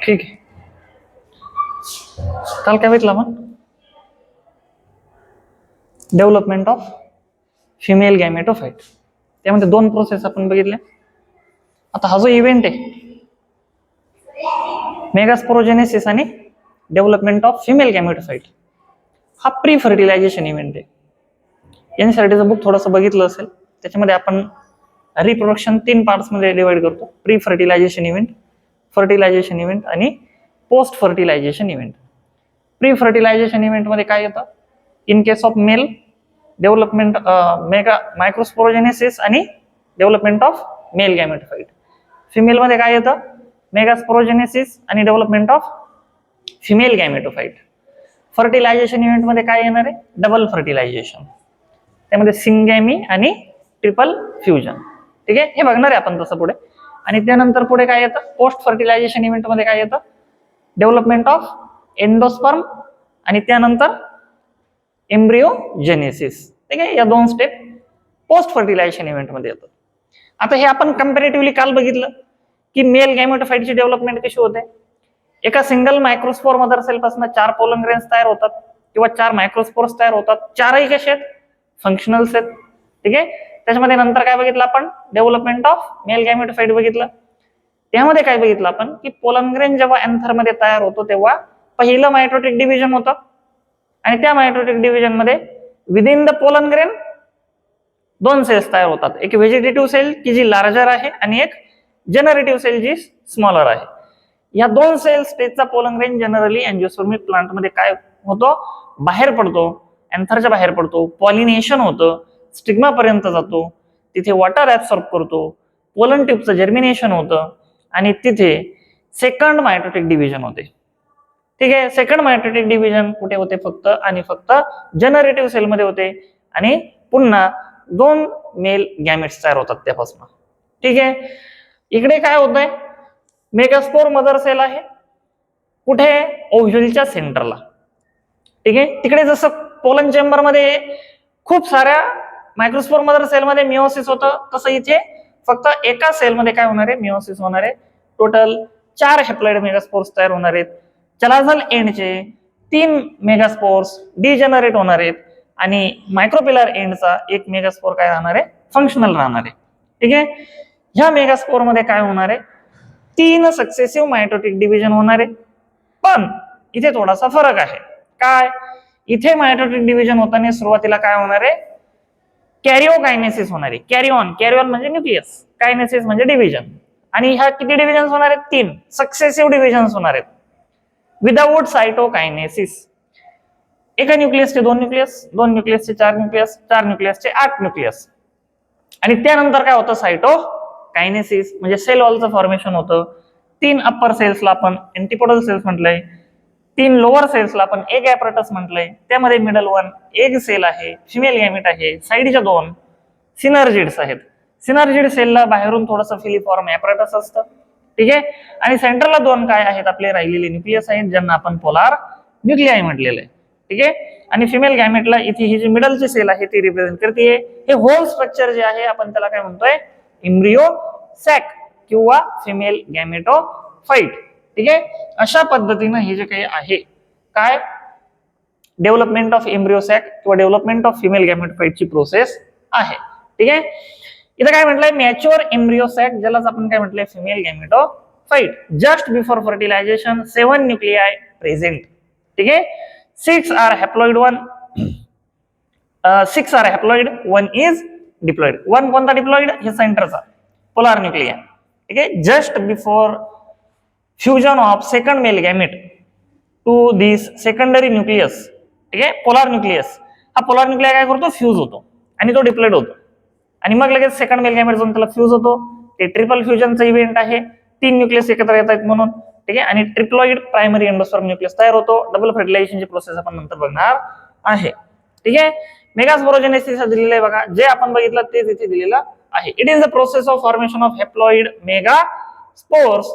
ठीक आहे. काल काय बघितलं आपण? Development of female gametophyte. त्यामध्ये दोन प्रोसेस आपण बघितल्या. आता हा जो इव्हेंट आहे मेगास्पोरोजेनेसिस आणि डेव्हलपमेंट ऑफ फिमेल गॅमेटोफाइट, हा प्री फर्टिलायझेशन इव्हेंट आहे. याच्यासाठीचं बुक थोडंसं बघितलं असेल. त्याच्यामध्ये आपण रिप्रोडक्शन 3 पार्ट्स मध्ये डिवाइड करतो. Pre fertilization event, fertilization event आणि post fertilization event. Pre fertilization event मध्ये काय येतं? In case of male development microsporogenesis आणि development of male gametophyte. Female मध्ये काय येतं? मेगास्पोरोजेनेसिस आणि development of female gametophyte. Fertilization event मध्ये काय येणार आहे? Double fertilization. त्यामध्ये सिंगॅमी आणि ट्रिपल फ्युजन. ठीक आहे, हे बघणार आहे आपण तसं पुढे. आणि त्यानंतर पुढे काय येतं? पोस्ट फर्टिलायझेशन इव्हेंट मध्ये काय येतं? डेव्हलपमेंट ऑफ एंडोस्पर्म आणि त्यानंतर एम्ब्रिओजेनेसिस. ठीक आहे, या 2 स्टेप पोस्ट फर्टिलायझेशन इव्हेंट मध्ये येतात. आता हे आपण कंपॅरेटिव्हली काल बघितलं की मेल गॅमेटोफाइटची डेव्हलपमेंट कशी होते. एका सिंगल मायक्रोस्पोर मदर सेल पासून 4 पोलन ग्रेन्स तयार होतात किंवा 4 मायक्रोस्पोर्स तयार होतात. 4ही कसे आहेत? फंक्शनल्स आहेत. ठीक आहे, त्याच्यामध्ये नंतर काय बघितलं आपण? डेव्हलपमेंट ऑफ मेल गॅमेटोफाइट बघितलं. त्यामध्ये काय बघितलं आपण की पोलन ग्रेन जेव्हा एंथर मध्ये तयार होतो तेव्हा पहिलं मायटोटिक डिव्हिजन होतं आणि त्या मायटोटिक डिव्हिजन मध्ये within the pollen grain 2 cells तयार होतात. एक व्हेजिटेटिव्ह सेल की जी लार्जर आहे आणि एक जनरेटिव्ह सेल जी स्मॉलर आहे. या 2 सेल स्टेजचा pollen grain generally angiospermic plant मध्ये काय होतो? बाहेर पडतो, एंथरच्या बाहेर पडतो, पॉलिनेशन होतं, स्टिग्मा पर्यंत जातो, तिथे वॉटर ऍब्सॉर्ब करतो, पोलन ट्यूबचं जर्मिनेशन होतं आणि तिथे सेकंड मायटोटिक डिव्हिजन होते. ठीक आहे, सेकंड मायटोटिक डिव्हिजन कुठे होते? फक्त आणि फक्त जनरेटिव्ह सेल मध्ये होते आणि पुन्हा 2 मेल गॅमेट्स तयार होतात त्यापासून. ठीक आहे, इकडे काय होतंय? मेगास्पोर मदर सेल आहे कुठे? ओव्ह्यूलच्या सेंटरला. ठीक आहे, तिकडे जसं पोलन चेंबर मध्ये खूप साऱ्या मायक्रोस्पोर मदर सेल मध्ये मिओसिस होतं, तसं इथे फक्त एका सेल मध्ये काय होणार आहे? मिओसिस होणार आहे. टोटल 4 हेप्लॉइड मेगास्पोर्स तयार होणार आहेत. चलाझल एंडचे 3 मेगास्पोर्स डिजनरेट होणार आहेत आणि मायक्रोपिलर एंडचा 1 मेगास्पोर काय राहणार आहे? फंक्शनल राहणार आहे. ठीक आहे, ह्या मेगास्पोर मध्ये काय होणार आहे? 3 सक्सेसिव्ह मायटोटिक डिव्हिजन होणार आहे. पण इथे थोडासा फरक आहे. काय? इथे मायटोटिक डिव्हिजन होताना सुरुवातीला काय होणार आहे? कॅरिओकायनेसिस होणार आहे. कॅरिओन म्हणजे न्यूक्लियस, कायनेसिस म्हणजे डिव्हिजन. आणि ह्या किती डिव्हिजन्स होणार आहेत? 3 सक्सेसिव्ह डिव्हिजन्स होणार आहेत विदाउट सायटोकायनेसिस. एका न्यूक्लियसचे 2 न्यूक्लियस, 2 न्यूक्लियसचे 4 न्यूक्लियस, 4 न्यूक्लियसचे 8 न्यूक्लियस. आणि त्यानंतर काय होतं? सायटोकायनेसिस म्हणजे सेल वॉलचं फॉर्मेशन होतं. 3 अप्पर सेल्सला आपण एंटीपोडल सेल्स म्हटलंय, 3 लोअर सेल्सला आपण एग ॲपरेटस म्हटलंय. त्यामध्ये मिडल वन एग सेल आहे, फिमेल गॅमेट आहे. साईडच्या 2 सिनर्जिड्स आहेत. सिनर्जिड सेलला बाहेरून थोडंसं फिलिफॉर्म ॲपरेटस असतं. ठीक आहे, आणि सेंटरला 2 काय आहेत? आपले राहिलेले न्यूक्लियस आहेत ज्यांना आपण पोलार न्यूक्लियाई म्हटलेलं आहे. ठीक आहे, आणि फिमेल गॅमेटला इथे ही जी मिडलची सेल आहे ती रिप्रेझेंट करते. हे होल स्ट्रक्चर जे आहे आपण त्याला काय म्हणतोय? एम्ब्रियो सॅक किंवा फिमेल गॅमेटोफाइट. ठीक आहे, अशा पद्धतीनं हे जे काही आहे काय डेव्हलपमेंट ऑफ एम्ब्रियो सॅक किंवा डेव्हलपमेंट ऑफ फिमेल गॅमेटोफाइटची प्रोसेस आहे. ठीक आहे, इथं काय म्हटलंय? मॅच्युअर एम्ब्रियो सॅक ज्यालाच आपण काय म्हटलंय? Female gametophyte. Just before fertilization 7 nuclei present. ठीक आहे, 6 आर हॅप्लॉइड, 1 इज डिप्लॉइड. 1 कोणता डिप्लॉइड? हे सेंटरचा पोलार न्यूक्लिया. ठीक आहे, just before fusion of second male gamete to this secondary nucleus. ठीक आहे, पोलार न्यूक्लियस. हा पोलार न्यूक्लिया काय करतो? फ्यूज होतो आणि तो डिप्लॉइड होतो आणि मग लगेच सेकंड मेल गॅमेट जाऊन त्याला फ्यूज होतो. ते ट्रिपल फ्युजनचा इव्हेंट आहे. 3 न्यूक्लियस एकत्र येत आहेत म्हणून. ठीक आहे, आणि ट्रिप्लॉइड प्रायमरी एंडोस्पर्म न्यूक्लियस तयार होतो. डबल फर्टिलायझेशनची प्रोसेस आपण नंतर बघणार आहे. ठीक आहे, मेगास्पोरोजेनेसिस दिलेलं आहे बघा. जे आपण बघितलं तेच इथे दिलेलं आहे. It is the process of formation of haploid megaspores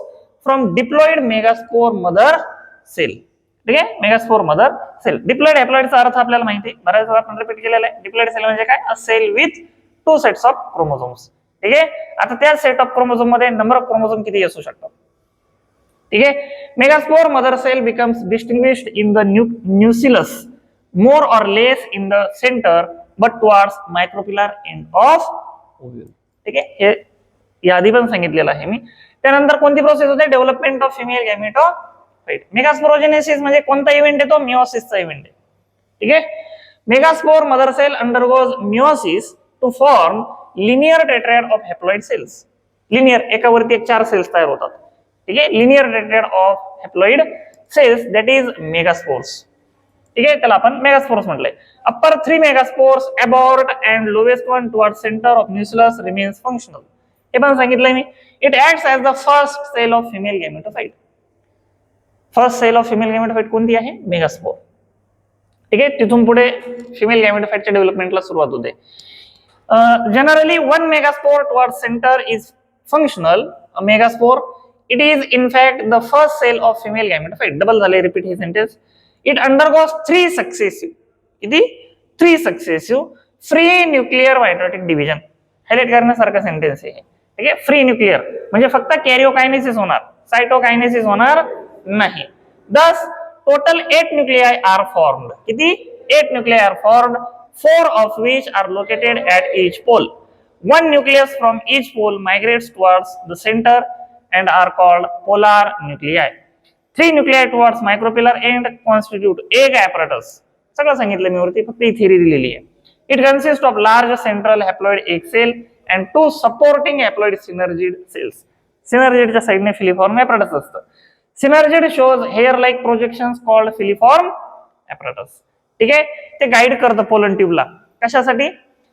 from diploid megaspore mother cell. ठीक आहे, मेगास्पोर मदर सेल. डिप्लॉइड हॅप्लॉइडचा अर्थ आपल्याला माहिती आहे, बऱ्याच वेळा आपण रिपीट केलेला आहे. डिप्लॉइड सेल म्हणजे काय? A cell with 2 sets of chromosomes. ठीक आहे, आता त्या सेट ऑफ क्रोमोझोम मध्ये नंबर ऑफ क्रोमोझोम किती असू शकतात? ठीक आहे. Megaspore mother cell becomes distinguished in the nucellus more or less in the centre but towards micropylar end of ovule. ठीक आहे, हे याआधी पण सांगितलेलं आहे मी. त्यानंतर कोणती प्रोसेस होते? Development of female gametophyte. Megasporogenesis म्हणजे कोणता इव्हेंट आहे? तो मिओसिसचा इव्हेंट आहे. ठीक आहे. Megaspore mother cell undergoes meiosis to form linear tetrad of haploid cells. Linear, एकावरती एक 4 सेल्स तयार होतात. ठीक आहे. Linear tetrad of haploid cells that is megaspores. ठीक आहे, त्याला आपण मेगास्पोर्स म्हटलंय. Upper 3 megaspores abort and lowest one toward centre of nucleus remains functional. हे पण सांगितलंय मी. It acts as the first cell of female gametophyte. First cell of female गॅमेटोफाइट कोणती आहे? मेगास्पोर. ठीक आहे, तिथून पुढे फिमेल गॅमेटोफाइटच्या डेव्हलपमेंटला सुरुवात होते. Generally 1 megaspore toward centre is functional. Megaspore it is in fact the first cell of female gametophyte. Double झाले, रिपीट हे सेंटेन्स. It undergoes 3 successive, किती? 3 successive free nuclear mitotic division. Highlight करण्यासारखा सेंटेन्स आहे. ठीक आहे, फ्री न्यूक्लियर म्हणजे फक्त कॅरिओकायनेसिस होणार, सायटोकायनेसिस होणार नाही. Thus total 8 nuclei are formed. किती? 8 nuclei are formed, 4 of which are located at each pole. One nucleus from each pole migrates towards the center and are called polar nuclei. 3 nuclei towards micropillar end constitute egg apparatus. सगळं सांगितलं मी वरती, फक्त ही theory दिलेली आहे. It consist of large central haploid egg cell and 2 supporting haploid synergid cells. सिनर्जिडच्या साइडने filiform apparatus असतं. Synergid shows hair like projections called filiform apparatus. ठीक आहे, ते गाईड करतं पोलन ट्यूबला. कशासाठी?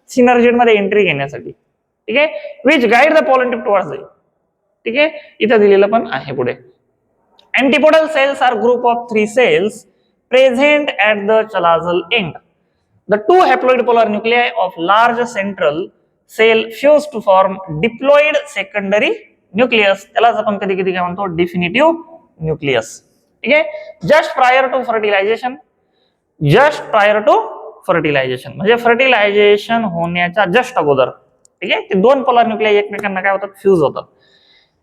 सिनर्जिड मध्ये एंट्री घेण्यासाठी. ठीक आहे, which guide the pollen tube towards it. ठीक आहे, इथं दिलेलं पण आहे पुढे. Antipodal cells are group of 3 cells present at the chalazal end. The 2 haploid polar nuclei of large central cell fuse to form diploid secondary nucleus. त्यालाच आपण कधी कधी काय म्हणतो? Definitive nucleus. ठीक आहे, just prior to fertilisation. Just prior to fertilisation म्हणजे fertilisation होण्याच्या जस्ट अगोदर. ठीक आहे, ते 2 पोलार न्यूक्लियाई एकमेकांना काय होतात? फ्यूज होतात.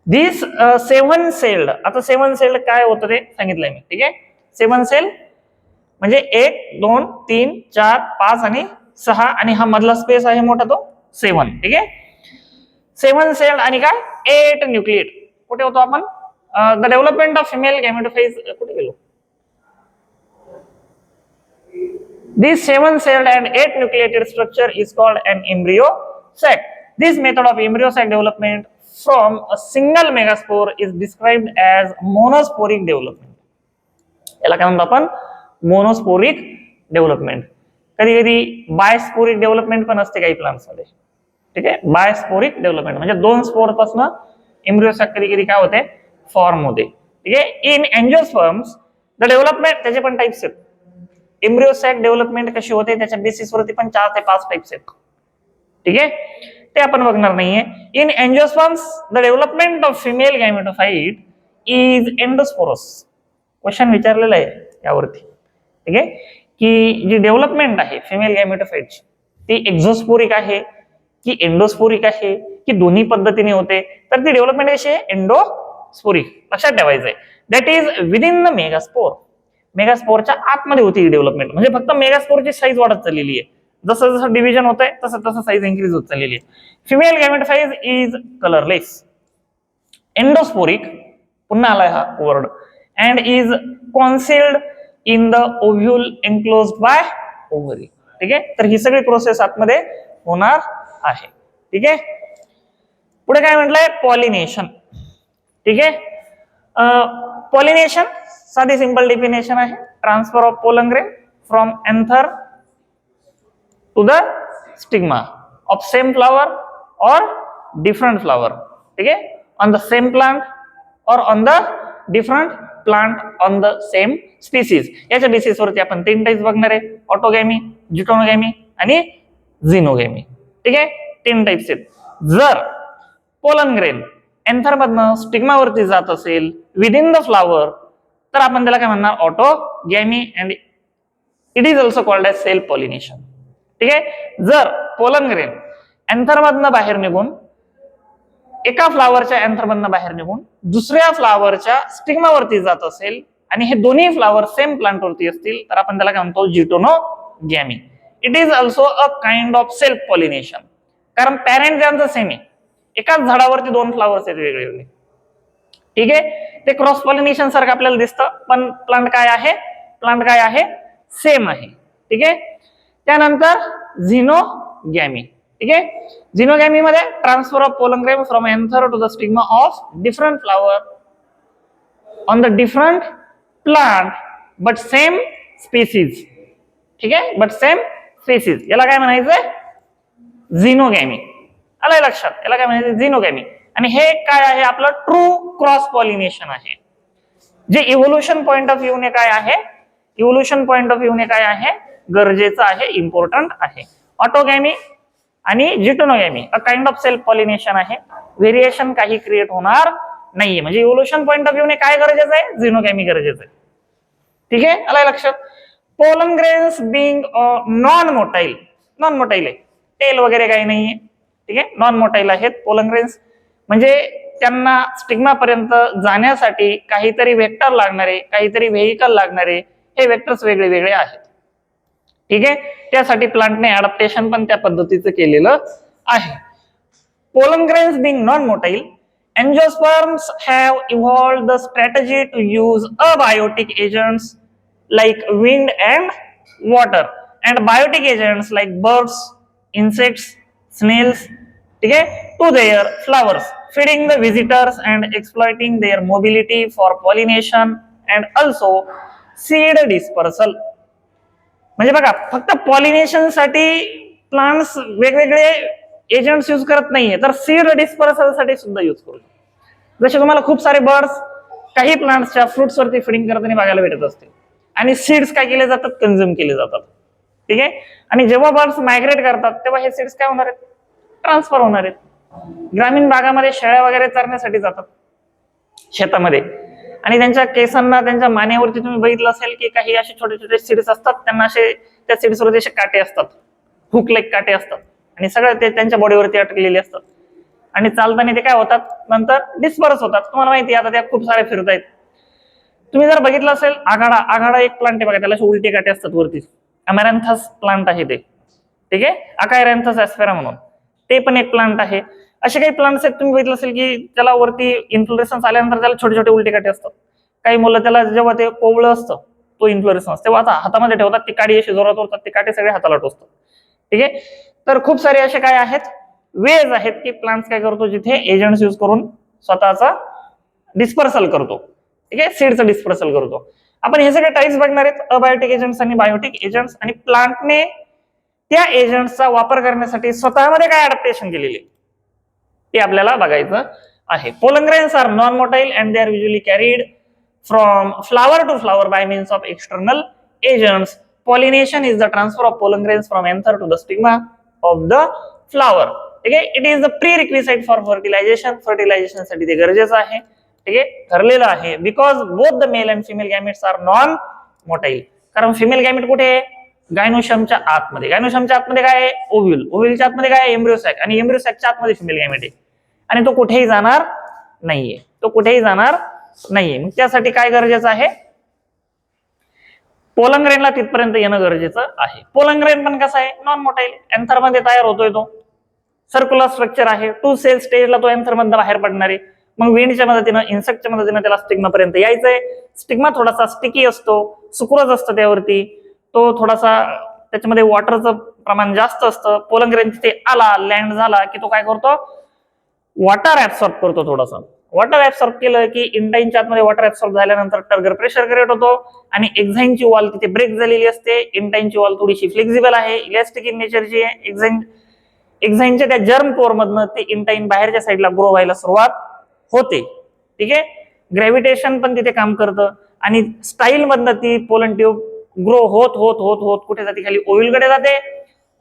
दिस 7 सेल्ड. आता 7 सेल्ड काय होतं ते सांगितलंय मी. ठीक आहे, 7 सेल म्हणजे 1 2 3 4 5 आणि 6 आणि हा मधला स्पेस आहे मोठा तो 7. ठीक आहे, 7 सेल्ड आणि काय 8 न्यूक्लिएट. कुठे होतो आपण? द डेव्हलपमेंट ऑफ फिमेल गॅमेटोफेज कुठे गेलो? This 7 celled and 8 nucleated structure is called an embryo sac. This method of embryo sac development from a single megaspore is described as monosporic development. याला काय म्हणतो आपण? Monosporic development. कधी कधी बायस्पोरिक development पण असते काही प्लांट्स मध्ये. ठीक आहे, बायस्पोरिक डेव्हलपमेंट म्हणजे 2 स्पोर पासून एम्ब्रियो सॅक कधी कधी काय होते? फॉर्म होते. ठीक आहे, इन एंजिओस्पर्म्स द डेव्हलपमेंट त्याचे पण टाइप्स आहेत. एम्ब्रियो सॅक डेव्हलपमेंट कशी होते त्याच्या बेसिस वरती पण 4 ते 5 टाइप्स आहेत. ठीक आहे, ते आपण बघणार नाहीये. In angiosperms the development of female gametophyte is endosporous. Question विचारलेला आहे यावरती. ठीक आहे, की जी डेव्हलपमेंट आहे फिमेल गॅमेटोफाइटची ती एक्झोस्पोरिक आहे की एंडोस्पोरिक आहे की दोन्ही पद्धतीने होते? तर ती डेव्हलपमेंट कशी आहे? एंडोस्पोरिक. लक्षात ठेवायचंय. That is within the megaspore. मेगास्पोरच्या आतमध्ये होती ही डेव्हलपमेंट. म्हणजे फक्त मेगास्पोरची साईज वाढत चाललेली आहे. जसं जसं डिव्हिजन होत आहे तसं तसं साईज इन्क्रीज होत चाललेली आहे. Female gametophyte is colourless. Endosporic पुन्हा आलाय हा word. And is concealed in the ovule enclosed by ovary. ठीक आहे, तर ही सगळी प्रोसेस आतमध्ये होणार आहे. ठीक आहे, पुढे काय म्हटलंय? पॉलिनेशन. ठीक आहे, पॉलिनेशन साधी सिंपल डेफिनेशन आहे. Transfer of pollen grain from anther to the stigma of same flower और डिफरंट फ्लावर. ठीक आहे, ऑन द सेम प्लांट और on the different plant on the same species. याच्या बेसिस वरती आपण 3 टाइप्स बघणार आहे. ऑटोगॅमी, ज्युटोनोगॅमी आणि झिनोगॅमी. ठीक आहे, 3 टाइप्स आहेत. जर पोलन ग्रेन एंथर मधनं स्टिग्मा वरती जात असेल विदिन द फ्लावर तर आपण त्याला काय म्हणणार? Autogamy. And it is also called as self pollination. ठीक आहे, जर पोलन ग्रेन एंथर मधनं बाहेर निघून एका फ्लावरच्या अँथरमधनं बाहेर निघून दुसऱ्या फ्लावरच्या स्टिग्मावरती जात असेल आणि हे दोन्ही फ्लावर सेम प्लांटवरती असतील तर आपण त्याला काय म्हणतो geitonogamy. It is also a kind of self pollination, कारण पॅरेंट ज्यांचं सेम आहे, एकाच झाडावरती दोन फ्लावर्स आहेत वेगळे वेगळे. ठीक आहे, ते क्रॉस पॉलिनेशन सारखं आपल्याला दिसतं, पण प्लांट काय आहे सेम आहे. ठीक आहे, त्यानंतर झिनोगॅमी. ठीक आहे, झिनोगॅमी मध्ये transfer of pollen grain from anther to the stigma of different flower on the different plant but same species. ठीक आहे, बट सेम स्पीसीज, याला काय म्हणायचंय झिनोगॅमी. आलंय लक्षात, याला काय म्हणायचं झिनोगॅमी. आणि हे काय आहे आपलं ट्रू क्रॉस पॉलिनेशन आहे, जे इव्होल्युशन पॉइंट ऑफ व्ह्यूने काय आहे गरजेचं आहे, इम्पॉर्टंट आहे. ऑटोगॅमी आणि geitonogamy a kind of self pollination आहे, व्हेरिएशन काही क्रिएट होणार नाहीये. म्हणजे इव्होल्युशन पॉइंट ऑफ व्ह्यूने काय गरजेचं आहे, झिनोगॅमी गरजेचं आहे. ठीक आहे, आलंय लक्षात. Pollen grains being non motile आहे, टेल वगैरे काही नाहीये. ठीक आहे, नॉन मोटाईल आहेत पोलन ग्रेन्स, म्हणजे त्यांना स्टिग्मा पर्यंत जाण्यासाठी काहीतरी वेक्टर लागणारे, काहीतरी व्हेइकल लागणारे, हे वेक्टर्स वेगळे वेगळे आहेत. ठीक आहे, त्यासाठी प्लांटने अडॅप्टेशन पण त्या पद्धतीचं केलेलं आहे. Pollen grains being non motile, angiosperms have evolved the strategy to use abiotic agents like wind and water and biotic agents like birds, insects, snails, ठीक है, to their flowers, feeding the visitors and exploiting their mobility for pollination and also seed dispersal. म्हणजे बघा, फक्त pollination साठी plants वेगवेगळे agents use करत नाहीये, तर सीड डिस्पर्सल साठी सुद्धा यूज करू. जसे तुम्हाला खूप सारे बर्ड्स काही प्लांट्सच्या फ्रुट्स वरती फिडिंग करताना बघायला भेटत असतील, आणि सीड्स काय केले जातात, कन्झ्युम केले जातात. ठीक आहे, आणि जेव्हा बर्ड्स मायग्रेट करतात तेव्हा हे सीड्स काय होणार आहेत, ट्रान्सफर होणार आहेत. ग्रामीण भागामध्ये शेळ्या वगैरे चरण्यासाठी जातात शेतामध्ये, आणि त्यांच्या केसांना, त्यांच्या मानेवरती तुम्ही बघितलं असेल की काही असे छोटे छोटे सीड्स असतात, त्यांना असे त्या सीड्सवरती असे काटे असतात, हुक लाईक काटे असतात, आणि सगळे ते त्यांच्या बॉडीवरती अटकलेले असतात, आणि चालताना ते काय होतात, नंतर डिस्पर्स होतात. तुम्हाला माहिती आहे, आता त्या खूप सारे फिरतायत. तुम्ही जर बघितलं असेल आघाडा एक प्लांट आहे बघा, त्याला उलटे काटे असतात वरती, अमॅरॅन्थस प्लांट आहे ते. ठीक आहे, अकायरॅन्थस एस्पेरा म्हणून ते पण एक प्लांट आहे. असे काही प्लांट्स आहेत, तुम्ही बघितलं असेल की त्याला वरती इन्फ्लोरेसन्स आल्यानंतर त्याला छोटे छोटे उलटे काटे असतात. काही मुलं त्याला जेव्हा ते कोवळं असतं, तो इन्फ्लोरेसन्स, तेव्हा आता हातामध्ये ठेवतात, ती काडी अशी जोरात ओढतात, ते काटे सगळे हाताला टोचतात. ठीक आहे, तर खूप सारे असे काय आहेत, वेज आहेत की प्लांट्स काय करतो, जिथे एजंट्स यूज करून स्वतःचा डिस्पर्सल करतो. ठीक आहे, सीडचं डिस्पर्सल करतो. आपण हे सगळे टाइप्स बघणार आहेत, अबायोटिक एजंट्स आणि बायोटिक एजंट्स, आणि प्लांटने त्या एजंट्सचा वापर करण्यासाठी स्वतःमध्ये काय अडॅप्टेशन केलेले ते आपल्याला बघायचं आहे. Pollen grains are non motile and they are usually carried from flower to flower by means of external agents. Pollination is the transfer of pollen grains from anther to the stigma of the flower. ठीक आहे, it is the prerequisite for fertilisation साठी ते गरजेचं आहे. ठीक आहे, ठरलेलं आहे. Because both the male and female gametes are non motile. कारण फिमेल गॅमेट कुठे आहे, गायनोशमच्या आतमध्ये. गायनोशमच्या आतमध्ये काय आहे, ओव्ह्यूल. ओव्ह्यूलच्या आतमध्ये काय आहे, एम्ब्रियोसॅक. आणि एम्ब्रियोसॅकच्या आतमध्ये फिमेल गॅमेट आहे, आणि तो कुठेही जाणार नाहीये, मग त्यासाठी काय गरजेचं आहे, पोलन ग्रेनला तिथपर्यंत येणं गरजेचं आहे. पोलन ग्रेन पण कसा आहे, नॉन मोटाईल. एंथर मध्ये तयार होतोय, तो सर्क्युलर स्ट्रक्चर आहे. 2 सेल स्टेजला तो एंथर मधनं बाहेर पडणार आहे. मग विंडच्या मदतीनं, इन्सेक्टच्या मदतीनं त्याला स्टिग्मा पर्यंत यायचंय. स्टिग्मा थोडासा स्टिकी असतो, सुक्रोज असतं त्यावरती, तो थोडासा त्याच्यामध्ये वॉटरचं प्रमाण जास्त असतं. पोलन ग्रेन तिथे आला, लँड झाला की तो काय करतो, वॉटर ऍब्सॉर्ब करतो. थोडासा वॉटर ऍब्सॉर्ब केलं की इंटाईनच्या आतमध्ये वॉटर ऍब्सॉर्ब झाल्यानंतर टर्गर प्रेशर क्रिएट होतो, आणि एक्झाईनची वॉल तिथे ब्रेक झालेली असते. इंटाईनची वॉल थोडीशी फ्लेक्झिबल आहे, इलॅस्टिक इन नेचरची आहे. एक्झाईनच्या त्या जर्म कोर मधनं ते इंटाईन बाहेरच्या साईडला ग्रो व्हायला सुरुवात होते. ठीक आहे, ग्रॅव्हिटेशन पण तिथे काम करतं, आणि स्टाईल मधनं ती पोलन ट्यूब ग्रो होत होत होत होत कुठे जाते, खाली ओव्हिल कडे जाते.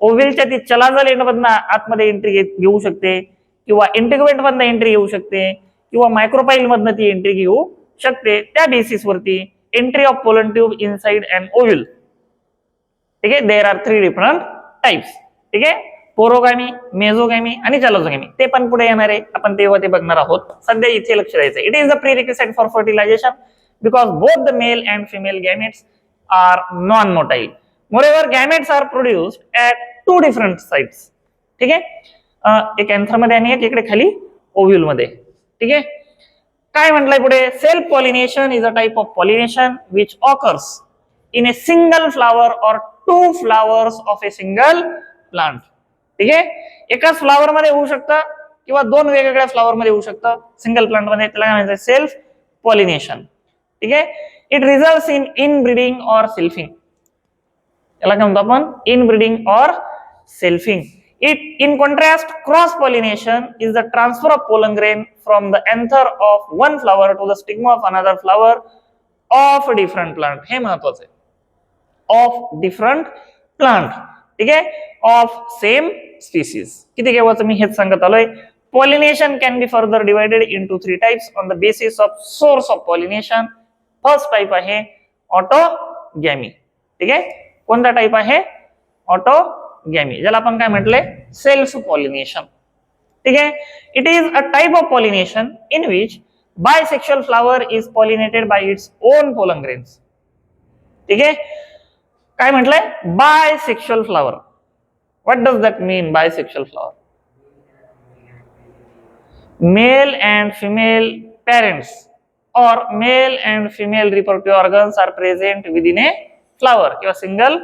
ओव्हिलच्या ती चलाजल एंड मधनं आतमध्ये एंट्री घेऊ शकते, किंवा इंटिग्युमेंट मधनं एंट्री घेऊ शकते, किंवा मायक्रोपाईल मधनं ती एंट्री घेऊ शकते. त्या बेसिस वरती entry of pollen tube inside and ovule. ठीक आहे, देर आर 3 डिफरंट टाइप्स. ठीक आहे, पोरोगॅमी, मेझोगॅमी आणि जॅलोझोगॅमी. ते पण पुढे येणार आहे, आपण तेव्हा ते बघणार आहोत. सध्या इथे लक्ष द्यायचं. It is the prerequisite for fertilization because both the male and female gametes are non motile. Moreover gametes are produced at 2 different sites. ठीक आहे, एक अँथर मध्ये आणि एक इकडे खाली ओव्ह्यूल मध्ये. ठीक आहे, काय म्हटलंय पुढे? Self pollination is a type of pollination which occurs in a single flower और 2 flowers of A single plant. ठीक आहे, एकाच फ्लावर मध्ये होऊ शकतं किंवा 2 वेगवेगळ्या फ्लावर मध्ये होऊ शकतं सिंगल प्लांट मध्ये. त्याला काय म्हणतात? Self pollination. ठीक आहे, इट रिझल्ट्स इन इनब्रीडिंग और सेल्फिंग. याला काय म्हणतो आपण? इनब्रीडिंग और selfing. It, in contrast, cross pollination is the transfer of pollen grain from the anther of one flower to the stigma of another flower of a different plant. हे महत्वाचं आहे. Of different plant. ठीक आहे, of same species. किती केव्हाचं मी हेच सांगत आलोय. Pollination can be further divided into 3 types on the basis of source of pollination. First type आहे ऑटोगॅमी. ठीक आहे, कोणता टाइप आहे? ऑटोगॅमी, ज्याला आपण काय म्हटलंय? Self pollination. ठीक आहे, it is a type of pollination in which bisexual flower is pollinated by its own pollen grains. ठीक आहे, काय म्हटलंय? Bisexual flower. What does that mean bisexual flower? Male and female parents or male and female reproductive organs are present within a flower किंवा single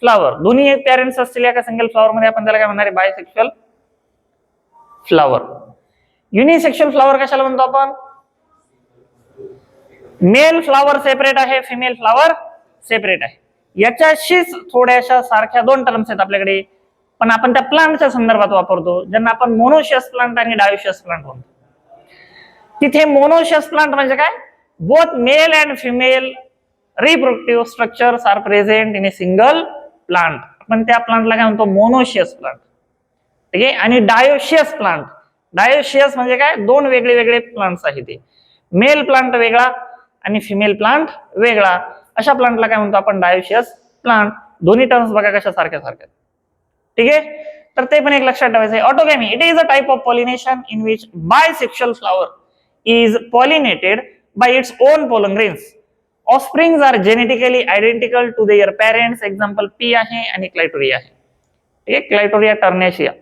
flower. दोन्ही parents असतील एका single flower मध्ये, आपण त्याला काय म्हणणार आहे? Bisexual flower. युनिसेक्शुअल फ्लावर कशाला म्हणतो आपण? मेल फ्लावर सेपरेट आहे, फिमेल फ्लावर सेपरेट आहे. याच्याशीच थोड्याशा सारख्या 2 टर्म्स आहेत आपल्याकडे, पण आपण त्या प्लांटच्या संदर्भात वापरतो, ज्यांना आपण मोनोशियस प्लांट आणि डायोशियस प्लांट म्हणतो. तिथे मोनोशियस प्लांट म्हणजे काय? Both male and female reproductive structures are present in a single plant. आपण त्या प्लांटला काय म्हणतो? Monoecious plant. ठीक आहे, आणि डायोशियस प्लांट. डायोशियस म्हणजे काय? 2 वेगळे वेगळे प्लांट्स आहेत. ते मेल प्लांट वेगळा आणि फिमेल प्लांट वेगळा. अशा प्लांटला काय म्हणतो आपण? Dioecious plant. दोन्ही टर्म्स बघा कशा सारख्या सारख्या. ठीक आहे, तर ते पण एक लक्षात ठेवायचं आहे. Autogamy, it is a type of pollination in which bisexual flower is pollinated by its own pollen grains. Offsprings are genetically identical to their parents. Example P आहे आणि क्लायटोरिया आहे. ठीक आहे, क्लायटोरिया टर्नेशिया,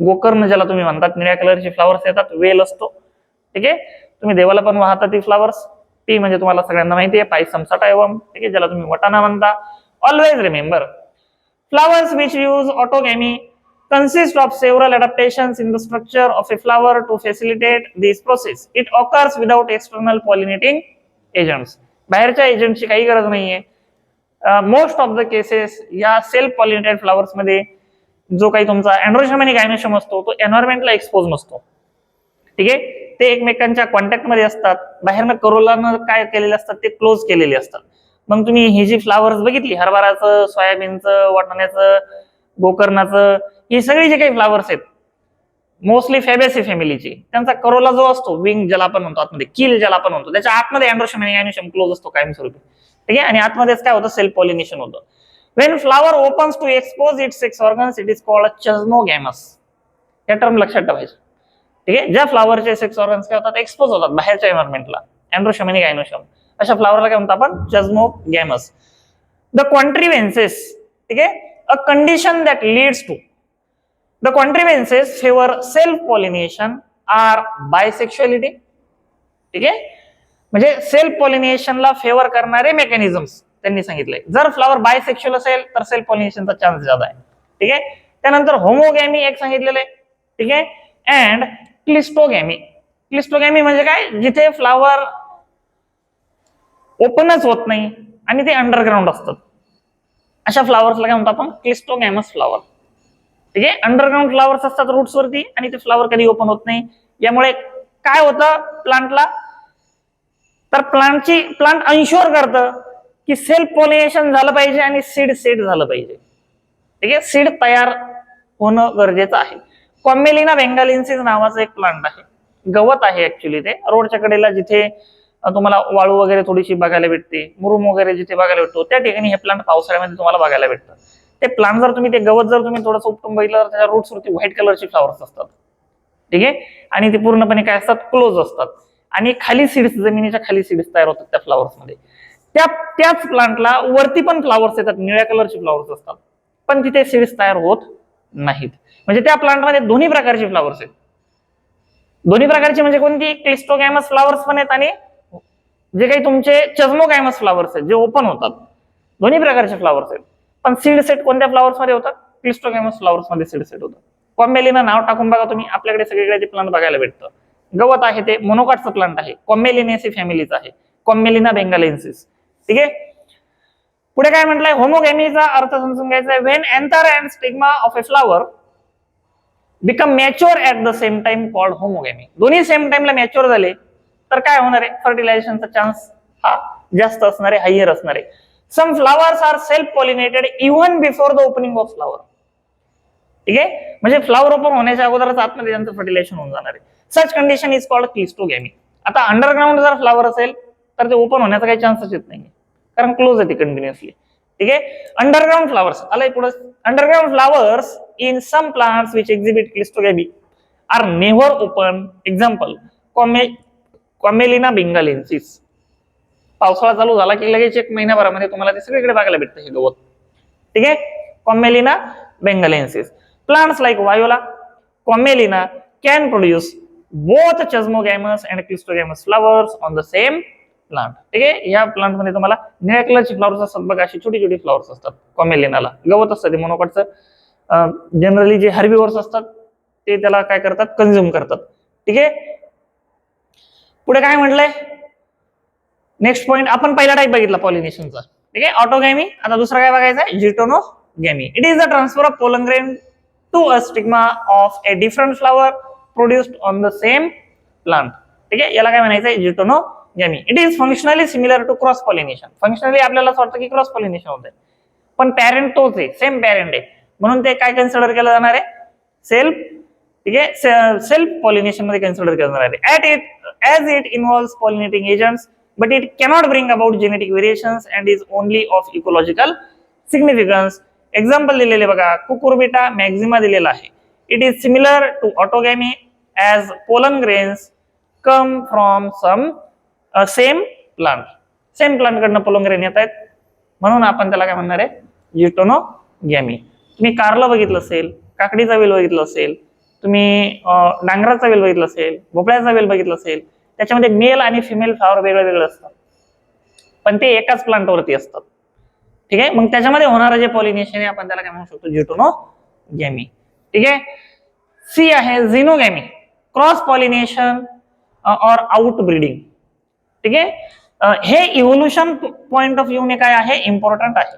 गोकर्ण ज्याला तुम्ही म्हणतात. निळ्या कलरचे फ्लावर्स येतात, वेल असतो. ठीक आहे, तुम्ही देवाला पण वाहता ती फ्लावर्स. पी म्हणजे तुम्हाला सगळ्यांना माहिती आहे, पायसम सटायवम. ठीक आहे, ज्याला तुम्ही वटाणा म्हणता. Always remember, flowers which use autogamy consist of several adaptations in the structure of a flower to facilitate this process. It occurs without external pollinating agents. बाहेरच्या एजंटची काही गरज नाहीये. मोस्ट ऑफ द केसेस या सेल्फ पॉलिनेटेड फ्लावर्स मध्ये जो काही तुमचा अँड्रोशम आणि गायनोशम असतो तो एन्व्हायरमेंटला एक्सपोज नसतो. ठीक आहे, ते एकमेकांच्या कॉन्टॅक्ट मध्ये असतात. बाहेरनं करोलानं काय केलेले असतात? ते क्लोज केलेले असतात. मग तुम्ही ही जी फ्लावर्स बघितली, हरभराचं, सोयाबीनचं, वाटाण्याचं, गोकर्णाचं, ही सगळी जे काही फ्लावर्स आहेत मोस्टली फॅबेसी फॅमिलीची, त्यांचा करोला जो असतो, विंग ज्याला आपण म्हणतो, आतमध्ये किल ज्याला आपण म्हणतो, त्याच्या आतमध्ये अँड्रोशम आणि गायनोशम क्लोज असतो कायमस्वरूपी. ठीक आहे, आणि आतमध्येच काय होतं? सेल्फ पॉलिनेशन होतं. When flower opens to expose its sex organs it is called chasmogamous. या टर्म लक्षात ठेवायचं. ठीक आहे, ज्या फ्लावरचे सेक्स ऑर्गन्स काय होतात? एक्सपोज होतात बाहेरच्या एन्व्हायरमेंटला, अँड्रोशम आणि गायनोशम, अशा फ्लावरला काय म्हणतो आपण? चेस्मोगॅमस. The contrivances. ठीक आहे, a condition that leads to the contrivances favor self pollination are bisexuality. ठीक आहे, म्हणजे सेल्फ पॉलिनेशनला फेवर करणारे मेकॅनिझम्स त्यांनी सांगितले. जर फ्लावर बायसेक्शुअल असेल तर सेल्फ पॉलिनेशनचा चान्स जास्त आहे. ठीक आहे, त्यानंतर होमोगॅमी एक सांगितलेलं आहे. ठीक आहे, अँड क्लिस्टोगॅमी. क्लिस्टोगॅमी म्हणजे काय? जिथे फ्लावर ओपनच होत नाही आणि ते अंडरग्राउंड असतात, अशा फ्लावर्सला काय म्हणतो आपण? क्लिस्टोगॅमस फ्लावर. ठीक आहे, अंडरग्राउंड फ्लावर्स असतात रूट्स वरती आणि ते फ्लावर कधी ओपन होत नाही. यामुळे काय होतं प्लांटला? तर प्लांट अनश्योर करतं की सेल्फ पॉलिनेशन झालं पाहिजे आणि सीड सेट झालं पाहिजे. ठीक आहे, सीड तयार होणं गरजेचं आहे. कॉमेलिना बेंगालिन्सिस नावाचं एक प्लांट आहे, गवत आहे ऍक्च्युली. ते रोडच्या कडेला जिथे तुम्हाला वाळू वगैरे थोडीशी बघायला भेटते, मुरुम वगैरे जिथे बघायला भेटतो, त्या ठिकाणी हे प्लांट पावसाळ्यामध्ये तुम्हाला बघायला भेटतं. ते प्लांट जर तुम्ही ते गवत जर तुम्ही थोडंसं उपटून बघितलं तर त्याच्या रूट्स वरती व्हाईट कलरची फ्लावर्स असतात. ठीक आहे, आणि ते पूर्णपणे काय असतात, क्लोज असतात, आणि खाली सीड्स, जमिनीच्या खाली सीड्स तयार होतात त्या फ्लावर्स मध्ये. त्याच प्लांटला वरती पण फ्लावर्स येतात, निळ्या कलरचे फ्लावर्स असतात, पण तिथे सीड्स तयार होत नाहीत. म्हणजे त्या प्लांटमध्ये दोन्ही प्रकारचे फ्लावर्स आहेत. दोन्ही प्रकारचे म्हणजे कोणती, क्लिस्टोगॅमस फ्लावर्स पण आहेत आणि जे काही तुमचे चेस्मोगॅमस फ्लावर्स आहेत जे ओपन होतात, दोन्ही प्रकारचे फ्लावर्स आहेत. पण सीड सेट कोणत्या फ्लावर्स मध्ये होतात, क्लिस्टोगॅमस फ्लावर्स मध्ये सीड सेट होतात. कॉम्मेलिना नाव टाकून बघा तुम्ही, आपल्याकडे सगळीकडे ते प्लांट बघायला भेटतं. गवत आहे ते मोनोकॉटचं प्लांट आहे, कॉम्मेलिनेसी फॅमिलीचा आहे, कॉम्मेलिना बेंगालेन्सिस. ठीक आहे, पुढे काय म्हटलंय, होमोगॅमीचा अर्थ समजून घ्यायचा आहे. When anther and stigma of a flower become mature at the same time called homogamy. दोन्ही सेम टाइमला मॅच्युअर झाले तर काय होणार आहे, फर्टिलायझेशनचा चान्स हा जास्त असणार आहे, हायर असणार आहे. Some flowers are self pollinated even before the opening of flower. ठीक आहे, म्हणजे फ्लावर ओपन होण्याच्या अगोदरच आतमध्ये त्यांचं फर्टिलायझेशन होऊन जाणार आहे. सच कंडिशन इज कॉल्ड क्लिस्टोगॅमी. आता अंडरग्राऊंड जर फ्लावर असेल तर ते ओपन होण्याचा काही चान्सच येत नाही, कारण क्लोज आहे कंटिन्युअसली. ठीक आहे, अंडरग्राऊंड फ्लावर्स आलाय पुढे. Underground flowers in some plants which exhibit cleistogamy are never open. Example, Commelina benghalensis. पावसाळा चालू झाला की लगेच 1 महिन्याभरामध्ये तुम्हाला ते सगळीकडे बघायला भेटतं हे गवत. ठीक आहे, Commelina benghalensis. Plants like Viola, Commelina can produce both chasmogamous and cleistogamous flowers on the same plant. ठीक आहे, या प्लांट मध्ये तुम्हाला निळ्या कलरची फ्लावर्स असतात बघा, अशी छोटी छोटी फ्लावर्स असतात. कॉमेलिनाला गवत असतं ते मोनोकॉटचं. जनरली जे हर्बिव्हर्स असतात ते त्याला काय करतात, कंझ्युम करतात. ठीक आहे, पुढे काय म्हटलंय, नेक्स्ट पॉइंट, आपण पहिला टाइप बघितला पॉलिनेशनचा. ठीक आहे, ऑटोगॅमी. आता दुसरा काय बघायचा आहे, geitonogamy. It is the transfer of pollen grain to a stigma of a different flower produced on the same plant. ठीक आहे, याला काय म्हणायचं, geitonogamy. It is functionally similar to cross pollination. Functionally आपल्याला असं वाटतं की क्रॉस पॉलिनेशन होत आहे, पण पॅरेंट तोच आहे, सेम पॅरेंट आहे, म्हणून ते काय कन्सिडर केलं जाणार आहे, सेल्फ. ठीक आहे, सेल्फ पॉलिनेशन मध्ये कन्सिडर केलं जाणार आहे. At it as it involves pollinating agents, but it cannot bring about genetic variations and is only of ecological significance. Example दिलेले बघा, कुकुरबिटा मॅक्झिमा दिलेला आहे. It is similar to autogamy as pollen grains come from some same plant. Same plant कडनं pollen grain येत आहेत, म्हणून आपण त्याला काय म्हणणार आहे, जिटोनोगॅमी. तुम्ही कारलं बघितलं असेल, काकडीचा वेल बघितलं असेल, तुम्ही डांगराचा वेल बघितलं असेल, भोपळ्याचा वेल बघितलं असेल, त्याच्यामध्ये मेल आणि फिमेल फ्लावर वेगळं वेगळं असतात, पण ते एकाच प्लांटवरती असतात. ठीक आहे, मग त्याच्यामध्ये होणारं जे पॉलिनेशन आहे आपण त्याला काय म्हणू शकतो, जिटोनोगॅमी. ठीक आहे, सी आहे झिनोगॅमी, क्रॉस पॉलिनेशन और आउट ब्रीडिंग. ठीक आहे, हे इव्होल्युशन पॉइंट ऑफ व्ह्यू ने काय आहे, इम्पॉर्टंट आहे.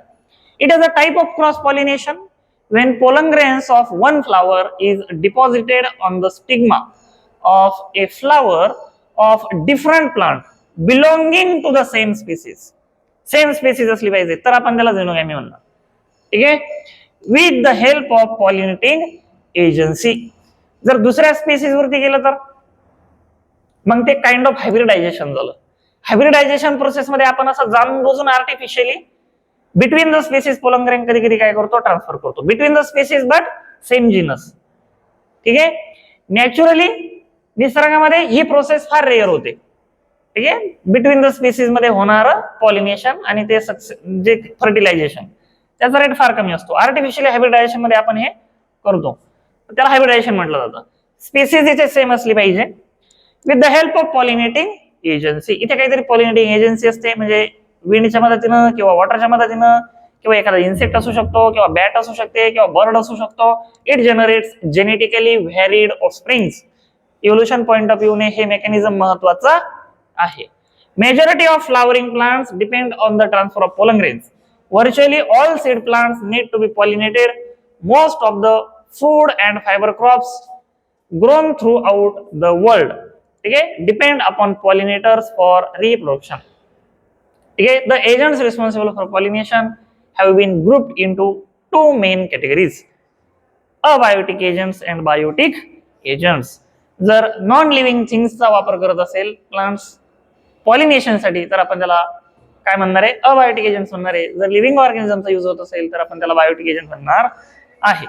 It is a type of cross pollination when pollen grains of one flower is deposited on the stigma of a flower of different plant belonging to the same species. Same species असली पाहिजे तर आपण त्याला xenogamy म्हणणार. ठीक आहे, with the help of pollinating agency. जर दुसऱ्या स्पीसीज वरती गेलं तर मग ते काइंड ऑफ हायब्रिडायझेशन झालं. हायब्रिडायझेशन प्रोसेस मध्ये आपण असं जाणून बुजून artificially between the species pollen grain कधी कधी काय करतो, ट्रान्सफर करतो between the species but same genus. ठीक आहे, नॅचरली निसर्गामध्ये ही प्रोसेस फार रेअर होते. ठीक आहे, बिटवीन द स्पेसिस मध्ये होणार पॉलिनेशन आणि ते जे फर्टिलायझेशन त्याचा रेट फार कमी असतो. आर्टिफिशियली हायब्रिडायझेशन मध्ये आपण हे करतो, त्याला हायब्रिडायझेशन म्हटलं जातं. स्पेसिस इथे सेम असली पाहिजे with the help of pollinating agency. इथे काहीतरी पॉलिनेटिंग एजन्सी असते, म्हणजे विंडच्या मदतीनं किंवा वॉटरच्या मदतीनं किंवा एखादा इन्सेक्ट असू शकतो किंवा बॅट असू शकते किंवा बर्ड असू शकतो. It generates genetically व्हॅरिड offsprings. Evolution point of view ने हे मेकॅनिझम महत्वाचं आहे. Majority of flowering plants depend on the transfer of pollen grains. Virtually all seed plants need to be pollinated. Most of the food and fiber crops grown throughout the world, okay, depend upon pollinators for reproduction. Okay, the agents responsible for pollination have been grouped into two main categories: abiotic agents and biotic agents. जर non living थिंग्सचा वापर करत असेल plants pollination साठी तर आपण त्याला काय म्हणणार आहे, अबायोटिक एजंट म्हणणार आहे. जर लिव्हिंग ऑर्गॅनिझमचा युज होत असेल तर आपण त्याला बायोटिक एजंट म्हणणार आहे.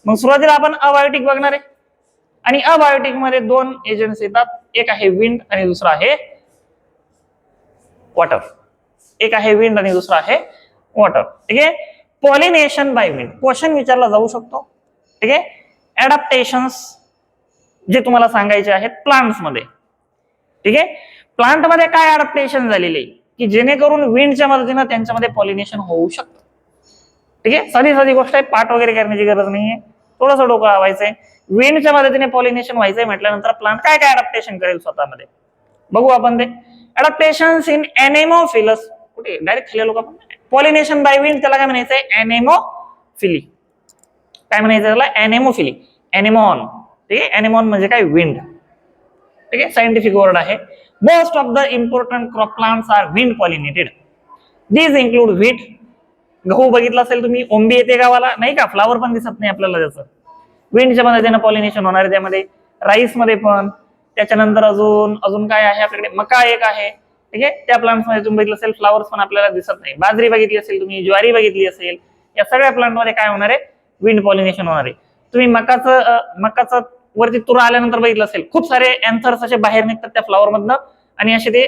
मग सुरुवातीला आपण अबायोटिक बघणार आहे आणि अबायोटिक मध्ये दोन एजंट्स येतात, एक आहे विंड आणि दुसरा आहे वॉटर. एक आहे विंड आणि दुसरा आहे वॉटर. ठीक आहे. पॉलिनेशन बाय विंड क्वेश्चन विचारला जाऊ शकतो. ठीक आहे. ऍडॅप्टेशन्स जे तुम्हाला सांगायचे आहेत प्लांट्स मध्ये. ठीक आहे. प्लांट मध्ये काय ऍडॅप्टेशन झालेले की जेणेकरून विंडच्या मदतीने त्यांच्यामध्ये पॉलिनेशन होऊ शकतं. ठीक आहे. साधी साधी गोष्ट आहे, पाठ वगैरे करण्याची गरज नाहीये, थोडंसं डोकं लावायचंय. विंडच्या मदतीने पॉलिनेशन व्हायचंय म्हटल्यानंतर प्लांट काय काय ऍडॅप्टेशन करेल स्वतःमध्ये बघू आपण ते. ऍडॅप्टेशन्स इन एनेमोफिलस, कुठे डायरेक्ट खाली लोक आपण पॉलिनेशन बाय विंड त्याला काय म्हणायचंय, एनेमोफिली. काय म्हणायचं त्याला, एनेमोफिली, एनेमॉन. ठीक आहे. एनेमॉन म्हणजे काय, विंड. ठीक आहे. सायंटिफिक वर्ड आहे. Most of the important crop plants are wind pollinated. These include wheat. गहू बघितला असेल तुम्ही, ओंबी येते गावाला नाही का, फ्लावर पण दिसत नाही आपल्याला त्याचं. विंडच्या मदतीने पॉलिनेशन होणार आहे त्यामध्ये. राईस मध्ये पण. त्याच्यानंतर अजून काय आहे आपल्याकडे, मका एक आहे. ठीक आहे. त्या प्लांट्स मध्ये तुम्ही बघितलं असेल फ्लावर्स पण आपल्याला दिसत नाही. बाजरी बघितली असेल तुम्ही, ज्वारी बघितली असेल, या सगळ्या प्लांट मध्ये काय होणार आहे, विंड पॉलिनेशन होणार आहे. तुम्ही मकाचं वरती तुरा आल्यानंतर बघितलं असेल, खूप सारे अँथर्स असे बाहेर निघतात त्या फ्लावर मधनं आणि असे ते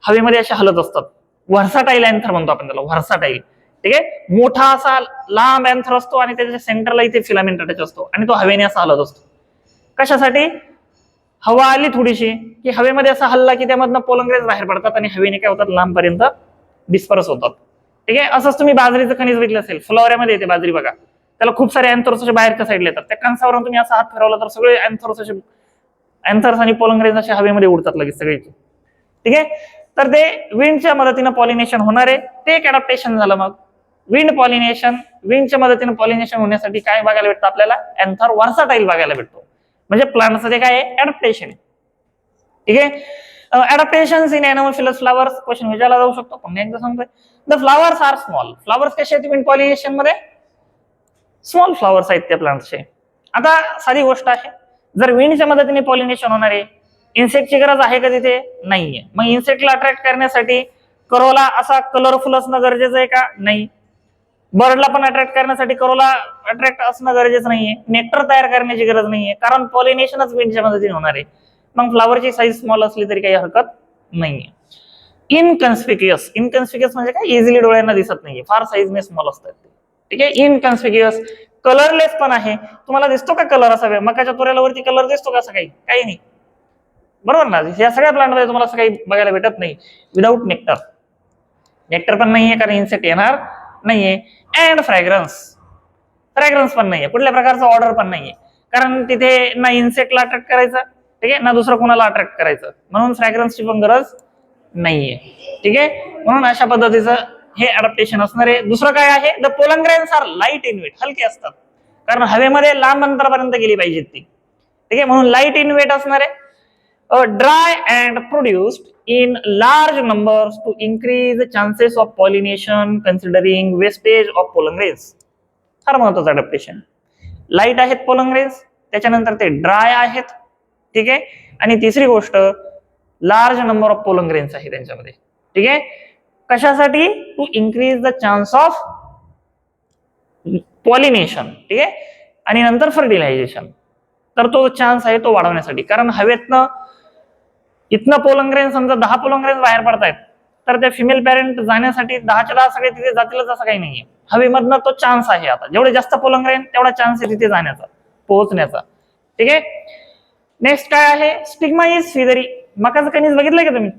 हवेमध्ये असे हलत असतात. व्हर्साटाईल अँथर म्हणतो आपण त्याला, व्हर्साटाईल. ठीक आहे. मोठा असा लांब अँथर असतो आणि त्याच्या सेंटरला इथे फिलामेंट अटॅच असतो आणि तो हवेने असा हलत असतो. कशासाठी, हवा आली थोडीशी की हवेमध्ये असा हल्ला की त्यामधनं पोलन ग्रेन्स बाहेर पडतात आणि हवेने काय होतात, लांबपर्यंत डिस्पर्स होतात. ठीक आहे. असंच तुम्ही बाजरीचं कणीस बघितलं असेल, फ्लोऱ्यामध्ये येते बाजरी बघा, त्याला खूप सारे अँथर्स असे बाहेरच्या साईडला येतात. त्या कणसावरून तुम्ही असा हात फिरवला तर सगळे अँथर्स आणि पोलन ग्रेन्स असे हवेमध्ये उडतात लगेच सगळे. ठीक आहे. तर ते विंडच्या मदतीने पॉलिनेशन होणार आहे, ते एक अडॅप्टेशन झालं. मग विंड पॉलिनेशन, विंडच्या मदतीने पॉलिनेशन होण्यासाठी काय बघायला भेटतं आपल्याला, अँथर व्हर्साटाईल बघायला भेटतो. म्हणजे प्लांटचं काय आहे, अडॅप्टेशन. ठीक आहे. Adaptations in anemophilous flowers question विचारला जाऊ शकतो. पुन्हा एकदा सांगतोय, the flowers are small. Flowers कसे आहेत विंड पॉलिनेशन मध्ये, स्मॉल फ्लावर्स आहेत त्या प्लांटचे. आता साधी गोष्ट आहे, जर विंडच्या मदतीने पॉलिनेशन होणार आहे, इन्सेक्टची गरज आहे का तिथे, नाहीये. मग इन्सेक्टला अट्रॅक्ट करण्यासाठी करोला असा कलरफुल असणं गरजेचं आहे का, नाही. बर्डला पण अट्रॅक्ट करण्यासाठी करोला अट्रॅक्ट असणं गरजेचं नाहीये. नेक्टर तयार करण्याची गरज नाहीये, कारण पॉलिनेशनच विंडच्या मदतीने होणार आहे. मग फ्लावरची साईज स्मॉल असली तरी काही हरकत नाहीये. इनकन्स्पिक्युअस, इनकन्स्पिक्युअस म्हणजे काय, इझिली डोळ्यांना दिसत नाहीये, फार साईजने स्मॉल असतात. ठीक आहे. इनकन्स्पिक्युअस, कलरलेस पण आहे. तुम्हाला दिसतो का कलर असा, मकाच्या तुऱ्याला वरती कलर दिसतो का, असं काही नाही, बरोबर ना. या सगळ्या प्लांटमध्ये तुम्हाला असं काही बघायला भेटत नाही. विदाऊट नेक्टर, नेक्टर पण नाहीये कारण इन्सेक्ट येणार नाहीये. अँड फ्रॅग्रन्स, फ्रॅग्रन्स पण नाहीये, कुठल्या प्रकारचा ऑर्डर पण नाहीये, कारण तिथे ना इन्सेक्टला अट्रॅक्ट करायचं, ठीक आहे, ना दुसरं कोणाला अट्रॅक्ट करायचं, म्हणून फ्रॅग्रन्सची पण गरज नाहीये. ठीक आहे. म्हणून अशा पद्धतीचं हे अडॅप्टेशन असणार आहे. दुसरं काय आहे, the pollen grains are light in weight, हलके असतात, कारण हवेमध्ये लांब अंतरापर्यंत गेली पाहिजेत ती. ठीक आहे. म्हणून लाईट इन वेट असणार आहे. Dry and produced in large numbers to increase the chances of pollination considering wastage of pollen grains. फार महत्वाचं अडॅप्टेशन. लाईट आहेत पोलन ग्रेन्स, त्याच्यानंतर ते ड्राय आहेत. ठीक आहे. आणि तिसरी गोष्ट, large number of pollen grains आहे त्यांच्यामध्ये. ठीक आहे. कशासाठी, to increase the chance of pollination. ठीक आहे. आणि नंतर फर्टिलायझेशन, तर तो चान्स आहे तो वाढवण्यासाठी. कारण हवेतनं इथनं पोलन ग्रेन समजा 10 पोलन ग्रेन बाहेर पडतायत, तर त्या फिमेल पॅरेंट जाण्यासाठी 10च्या 10 सगळे तिथे जातीलच असं काही नाहीये. हवेमधनं तो चान्स आहे. आता जेवढे जास्त पोलन ग्रेन तेवढा चान्स आहे तिथे जाण्याचा, पोहोचण्याचा. ठीक आहे. नेक्स्ट काय आहे, स्टिग्मा इज फिदरी. मकाचं कणीस बघितलंय का तुम्ही,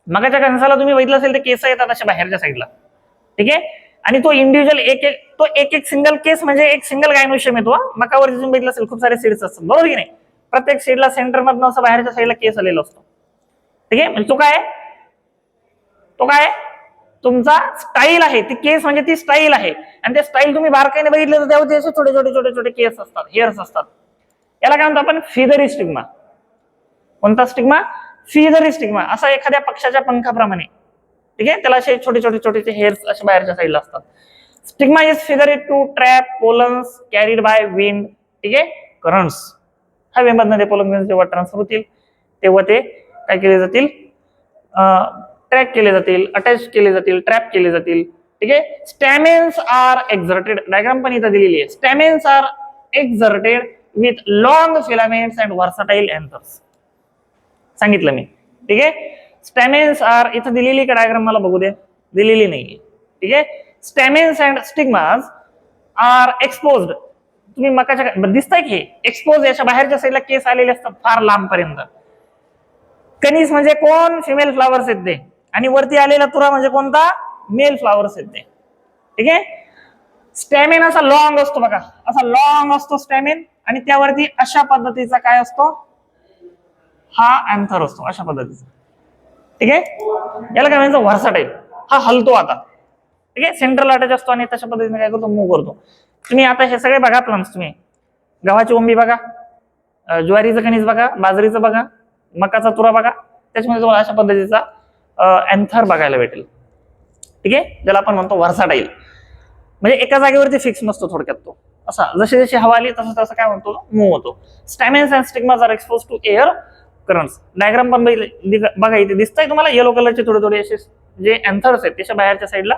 मकाच्या कणसाला तुम्ही बघितलं असेल ते केस येतात अशा बाहेरच्या साईडला. ठीक आहे. आणि तो इंडिव्हिज्युअल एक एक सिंगल केस म्हणजे एक सिंगल गायनोशियम येतो. मकावरती तुम्ही बघितलं असेल खूप सारे सीड्स असतात, बरोबर की नाही. प्रत्येक सीडला सेंटर मधनं असं बाहेरच्या साईडला केस आलेला असतो. ठीक आहे. म्हणजे तो काय तुमचा स्टाईल आहे, ती केस म्हणजे ती स्टाईल आहे. आणि ते स्टाईल तुम्ही बारकाईने बघितलं तर त्यावरती असे छोटे छोटे छोटे छोटे केस असतात, हेअर्स असतात. याला काय म्हणतो आपण, फिदरी स्टिग्मा. कोणता स्टिग्मा, फिदरी स्टिग्मा. असा एखाद्या पक्षाच्या पंखाप्रमाणे. ठीक आहे. त्याला असे छोटे छोटे छोटे हेअर्स असे बाहेरच्या साईडला असतात. Stigma is feathery to trap pollens carried by wind. ठीक आहे. करंट्स, हवेमधनं ते पोलन ग्रेन्स जेव्हा ट्रान्सफर होतील तेव्हा ते काय केले जातील, ट्रॅक केले जातील, अटॅच केले जातील, ट्रॅप केले जातील. ठीक आहे. स्टॅमेन्स आर एक्झर्टेड, डायग्राम पण इथं दिलेली आहे. Stamens are exerted with long filaments and versatile anthers. सांगितलं मी. ठीक आहे. स्टॅमेन्स आर इथं दिलेली का डायग्राम मला बघू दे, दिलेली नाहीये. ठीक आहे. स्टॅमेन्स अँड स्टिग्माज आर एक्सपोज्ड. तुम्ही मकाच्या दिसतंय की एक्सपोज, याच्या बाहेरच्या साईडला केस आलेले असतात फार लांब पर्यंत. कनिस म्हणजे कोण, फिमेल फ्लावर्स आहेत ते, आणि वरती आलेला तुरा म्हणजे कोणता, मेल फ्लावर्स आहेत ते. ठीक आहे. स्टॅमेन असा लॉंग असतो बघा, असा लॉंग असतो स्टॅमेन, आणि त्यावरती अशा पद्धतीचा काय असतो, हा अँथर असतो अशा पद्धतीचा. ठीक आहे. याला काय म्हणायचं, व्हर्सटाईल. हा हलतो आता. ठीक आहे. सेंट्रल अटॅच असतो आणि तशा पद्धतीने काय करतो, मूव्ह करतो. तुम्ही आता हे सगळे बघा प्लम्स, तुम्ही गव्हाची ओंबी बघा, ज्वारीचं कणीस बघा, बाजरीचं बघा, मकाचा तुरा बघा, त्याच्यामध्ये तुम्हाला अशा पद्धतीचा अँथर बघायला भेटेल. ठीक आहे. ज्याला आपण म्हणतो व्हर्सटाईल, म्हणजे एका जागेवरती फिक्स नसतो थोडक्यात तो. असा जशी जशी हवा आली तसं तसं काय म्हणतो, मूव्ह होतो. Stamens and stigmas are expose to air currents. Diagram पण बघा इथे दिसतंय तुम्हाला, येलो कलरचे थोडे थोडे असे जे अँथर्स आहेत त्याच्या बाहेरच्या साईडला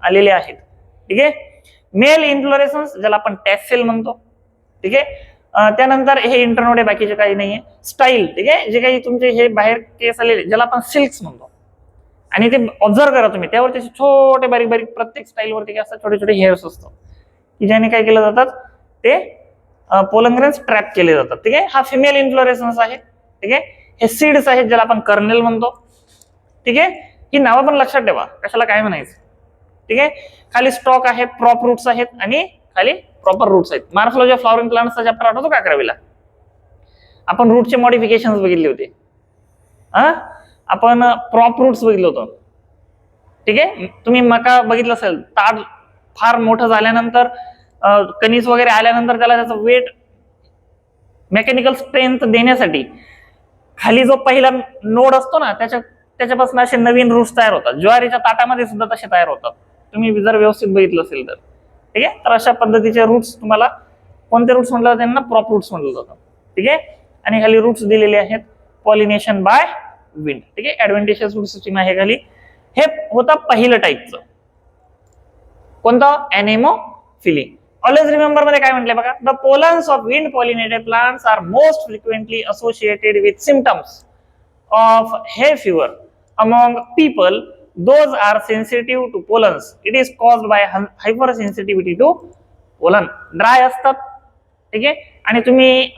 आलेले आहेत. ठीक आहे. मेल इन्फ्लोरेसन्स, ज्याला आपण टॅसेल म्हणतो. ठीक आहे. त्यानंतर हे इंटरनोड आहे, बाकीचे काही नाहीये. स्टाईल, ठीक आहे, जे काही तुमचे हे बाहेर केस आलेले ज्याला आपण सिल्क्स म्हणतो, आणि ते ऑब्झर्व करा तुम्ही, त्यावरती छोटे बारीक बारीक प्रत्येक स्टाईल वरती काय असतात, छोटे छोटे हेअर्स असतात की ज्याने काय केलं जातात, ते पोलंग्रेन्स ट्रॅप केले जातात. ठीक आहे. हा फिमेल इन्फ्लोरेसन्स आहे. ठीक आहे. हे सीड्स आहेत ज्याला आपण कर्नेल म्हणतो. ठीक आहे. ही नावं पण लक्षात ठेवा, कशाला काय म्हणायचं. ठीक आहे. खाली स्टॉक आहे, प्रॉप रूट्स आहेत, आणि खाली प्रॉपर रूट्स आहेत. मॉर्फॉलॉजी ऑफ फ्लॉवरिंग प्लांट्सचा चॅप्टर आठवतो का 11वीला? आपण रूटचे मॉडिफिकेशन्स बघितले होते. आपण प्रॉप रूट्स बघितलं होतं. ठीक आहे. तुम्ही मका बघितलं असेल, ताड फार मोठं झाल्यानंतर, कणीस वगैरे आल्यानंतर त्याला त्याचं वेट, मेकॅनिकल स्ट्रेंथ देण्यासाठी खाली जो पहिला नोड असतो ना, त्याच्यापासून असे नवीन रूट्स तयार होतात. ज्वारीच्या ताटामध्ये सुद्धा तसे तयार होतात, तुम्ही जर व्यवस्थित बघितलं असेल तर. ठीक आहे. तर अशा पद्धतीचे रूट्स, तुम्हाला कोणते रूट्स म्हटलं, त्यांना प्रॉप रूट्स म्हटलं जातं. ठीक आहे. आणि खाली रूट्स दिलेले आहेत, पॉलिनेशन बाय विंड. ठीक आहे. ऍडव्हेंटिशियस रूट सिस्टीम आहे खाली. हे होतं पहिलं टाईपचं. कोणतं, एनेमोफिली. ऑलवेज रिमेंबर मध्ये काय म्हटलंय बघा, the pollens of wind pollinated plants are most frequently associated with symptoms of hay fever among people. Those are sensitive to pollens. It is caused by hypersensitivity to pollen. Dry असतात. ठीक आहे. आणि तुम्ही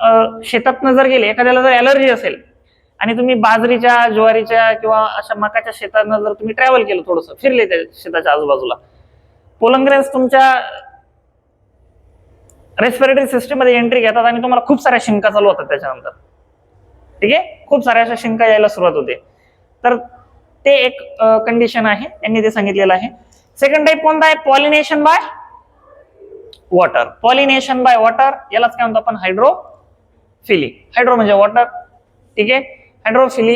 शेतातनं जर गेले, एखाद्याला जर allergy असेल आणि तुम्ही बाजरीच्या, ज्वारीच्या किंवा अशा मकाच्या शेतानं जर तुम्ही ट्रॅव्हल केलं, थोडंसं फिरले त्या शेताच्या आजूबाजूला, पोलंग्रेन्स तुमच्या रेस्पिरेटरी सिस्टम मध्ये एंट्री घेतात आणि तुम्हाला खूप साऱ्या शिंका चालू होतात त्याच्यानंतर. ठीक आहे. खूप साऱ्या अशा शिंका यायला सुरुवात होते. तर ते एक कंडिशन आहे, त्यांनी ते सांगितलेलं आहे. सेकंड टाइप कोणता आहे, pollination by water. Pollination by water, यालाच काय म्हणतो आपण, हायड्रोफिली. हायड्रो म्हणजे वॉटर. ठीक आहे. हायड्रोफिली,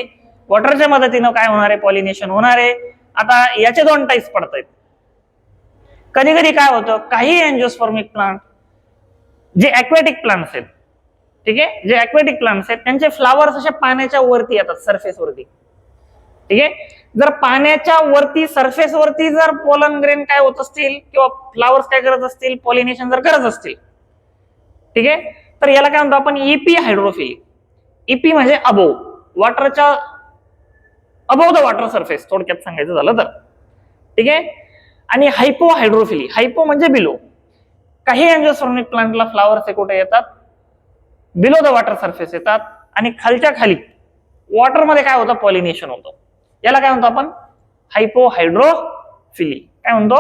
वॉटरच्या मदतीनं काय होणार आहे, पॉलिनेशन होणार आहे. आता याचे दोन टाइप्स पडत आहेत. कधी कधी काय होतं, काही एंजिओस्पर्मिक प्लांट जे ऍक्वेटिक प्लांट्स आहेत, ठीक आहे, जे ऍक्वेटिक प्लांट्स आहेत त्यांचे फ्लावर्स असे पाण्याच्या वरती येतात, सरफेस वरती. ठीक आहे. जर पाण्याच्या वरती, सरफेस वरती जर पोलन ग्रेन काय होत असतील किंवा फ्लावर्स काय करत असतील, पॉलिनेशन जर करत असतील, ठीक आहे, तर याला काय म्हणतो आपण, इपी हायड्रोफिली. इपी म्हणजे अबोव, वॉटरच्या अबोव द वॉटर सरफेस, थोडक्यात सांगायचं झालं तर. ठीक आहे. आणि हायपो हायड्रोफिली. हायपो म्हणजे बिलो. काही एंजिओस्पर्मिक प्लांटला फ्लावर्स हे कुठे येतात, बिलो द वॉटर सरफेस येतात, आणि खालच्या खाली वॉटरमध्ये काय होतं, पॉलिनेशन होतं. याला काय म्हणतो आपण, हायपो हायड्रोफिली. काय म्हणतो,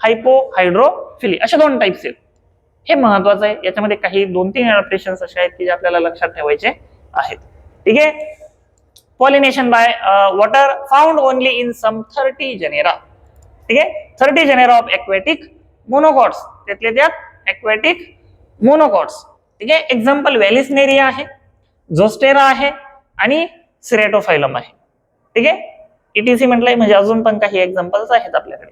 हायपो हायड्रोफिली. अशा दोन टाइप्स आहेत. हे महत्वाचं आहे. याच्यामध्ये काही 2-3 अडॅप्टेशन्स असे आहेत की जे आपल्याला लक्षात ठेवायचे आहेत. ठीक आहे. Pollination by water found only in some 30 genera. ठीक आहे. 30 जेनेरा ऑफ एक्वेटिक मोनोकॉट्स, त्यातले त्यात एक्वेटिक मोनोकॉट्स. ठीक आहे. एक्झाम्पल व्हॅलिसनेरिया आहे, झोस्टेरा आहे, आणि सिरेटोफायलम आहे. ठीक आहे. ETC म्हटलंय म्हणजे अजून पण काही एक्झाम्पल्स आहेत आपल्याकडे.